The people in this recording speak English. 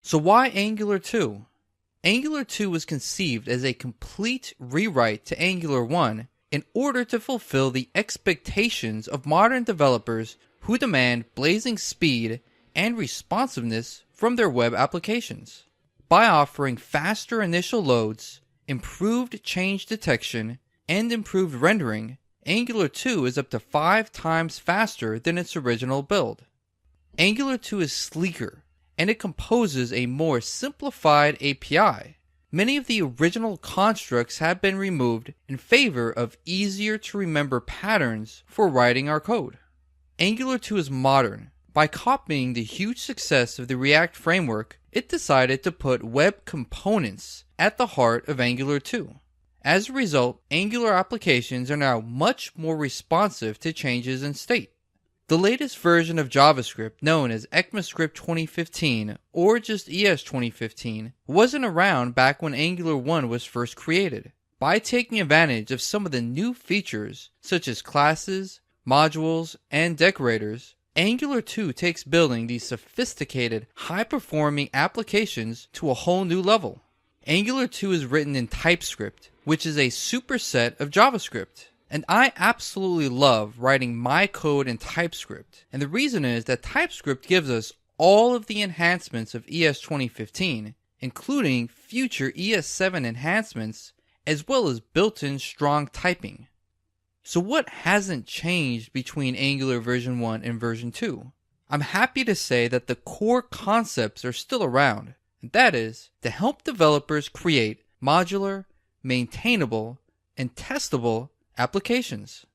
So why Angular 2? Angular 2 was conceived as a complete rewrite to Angular 1 in order to fulfill the expectations of modern developers who demand blazing speed and responsiveness from their web applications. By offering faster initial loads, improved change detection, and improved rendering, Angular 2 is up to 5 times faster than its original build. Angular 2 is sleeker, and it composes a more simplified API. Many of the original constructs have been removed in favor of easier to remember patterns for writing our code. Angular 2 is modern. By copying the huge success of the React framework, it decided to put web components at the heart of Angular 2. As a result, Angular applications are now much more responsive to changes in state. The latest version of JavaScript, known as ECMAScript 2015 or just ES 2015, wasn't around back when Angular 1 was first created. By taking advantage of some of the new features such as classes, modules, and decorators, Angular 2 takes building these sophisticated, high-performing applications to a whole new level. Angular 2 is written in Typescript, which is a superset of JavaScript. And I absolutely love writing my code in TypeScript. And the reason is that TypeScript gives us all of the enhancements of ES 2015, including future ES7 enhancements, as well as built-in strong typing. So what hasn't changed between Angular version 1 and version 2? I'm happy to say that the core concepts are still around. And that is to help developers create modular, maintainable, and testable applications.